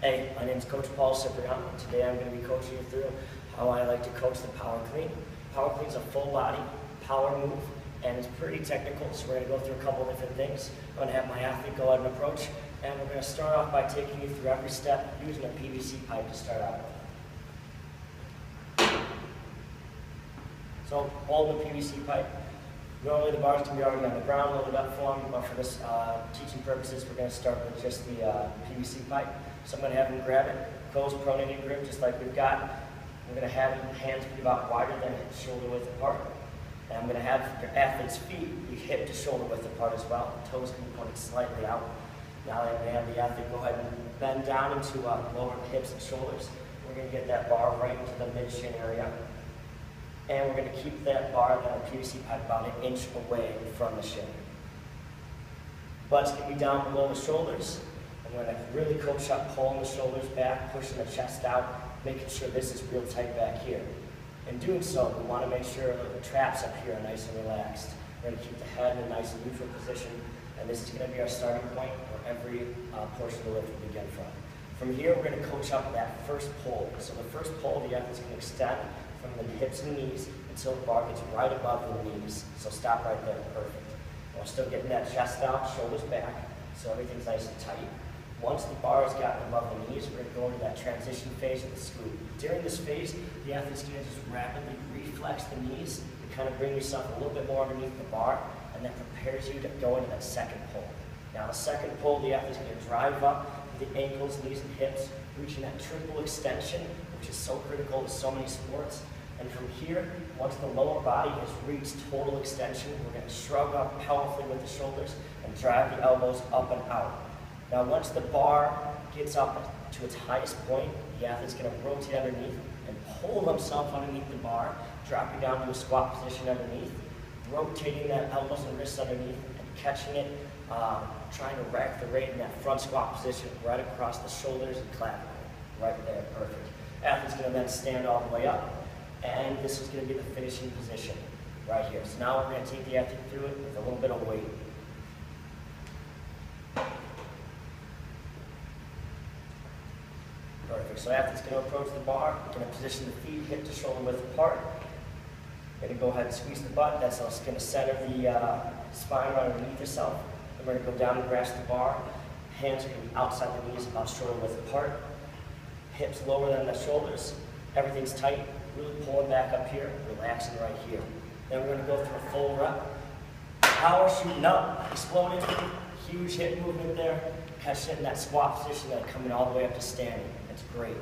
Hey, my name is Coach Paul Cipriano. Today I'm going to be coaching you through how I like to coach the power clean. Power clean is a full body power move, and it's pretty technical, so we're going to go through a couple different things. I'm going to have my athlete go out and approach, and we're going to start off by taking you through every step using a PVC pipe to start out with. So hold the PVC pipe. Normally the bars can be already on the ground, loaded up for them, but for this teaching purposes, we're going to start with just the PVC pipe. So I'm going to have him grab it, close pronated grip just like we've got. I'm going to have his hands be about wider than hip shoulder width apart. And I'm going to have your athlete's feet be hip to shoulder width apart as well. Toes can be pointed slightly out. Now I'm going to have the athlete go ahead and bend down into lower hips and shoulders. We're going to get that bar right into the mid-shin area. And we're going to keep that bar, that PVC pipe, about an inch away from the shin. Butt's going to be down below the shoulders. I'm going to really coach up, pulling the shoulders back, pushing the chest out, making sure this is real tight back here. In doing so, we want to make sure that the traps up here are nice and relaxed. We're going to keep the head in a nice and neutral position, and this is going to be our starting point where every portion of the lift will begin from. From here, we're going to coach up that first pull. So the first pull, the athlete's going to extend from the hips and knees until the bar gets right above the knees. So stop right there, perfect. And we're still getting that chest out, shoulders back, so everything's nice and tight. Once the bar has gotten above the knees, we're going to go into that transition phase of the scoop. During this phase, the athlete's going to just rapidly reflex the knees to kind of bring yourself a little bit more underneath the bar, and that prepares you to go into that second pull. Now the second pull, the athlete's going to drive up with the ankles, knees, and hips, reaching that triple extension, which is so critical to so many sports. And from here, once the lower body has reached total extension, we're going to shrug up powerfully with the shoulders and drive the elbows up and out. Now once the bar gets up to its highest point, the athlete's going to rotate underneath and pull themselves underneath the bar, dropping down to a squat position underneath, rotating that elbows and wrists underneath and catching it, trying to rack the weight in that front squat position right across the shoulders and clavicle. Right there, perfect. Athlete's going to then stand all the way up, and this is going to be the finishing position right here. So now we're going to take the athlete through it with a little bit of weight. Perfect. So athlete's going to approach the bar, going to position the feet hip to shoulder width apart. Going to go ahead and squeeze the butt. That's also going to center the spine right underneath yourself. And we're going to go down and grasp the bar. Hands are going to be outside the knees, about shoulder width apart. Hips lower than the shoulders. Everything's tight. Really pulling back up here, relaxing right here. Then we're going to go through a full rep. Power shooting up, exploding. Huge hip movement there. Catching it in that squat position, then coming all the way up to standing. That's great.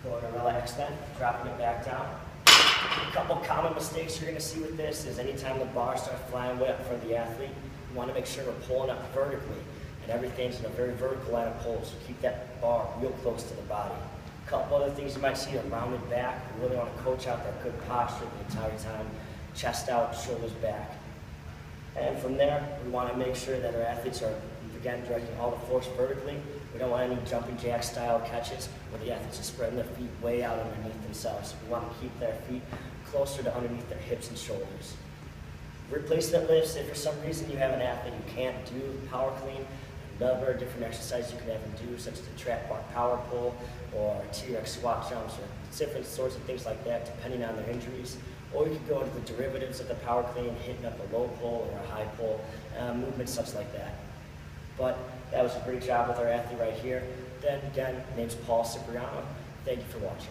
Going to relax then, dropping it back down. A couple common mistakes you're going to see with this is anytime the bar starts flying way up for the athlete, you want to make sure we're pulling up vertically, and everything's in a very vertical line of pull, so keep that bar real close to the body. A couple other things you might see are rounded back. We really want to coach out that good posture the entire time. Chest out, shoulders back. And from there, we want to make sure that our athletes are, again, directing all the force vertically. We don't want any jumping jack style catches where the athletes are spreading their feet way out underneath themselves. We want to keep their feet closer to underneath their hips and shoulders. Replacement lifts, if for some reason you have an athlete who can't do power clean, another different exercise you can have them do, such as the trap bar power pull or T-Rex squat jumps or different sorts of things like that, depending on their injuries. Or you could go into the derivatives of the power clean, hitting up a low pull or a high pull, movements such like that. But that was a great job with our athlete right here. Then again, my name's Paul Cipriano. Thank you for watching.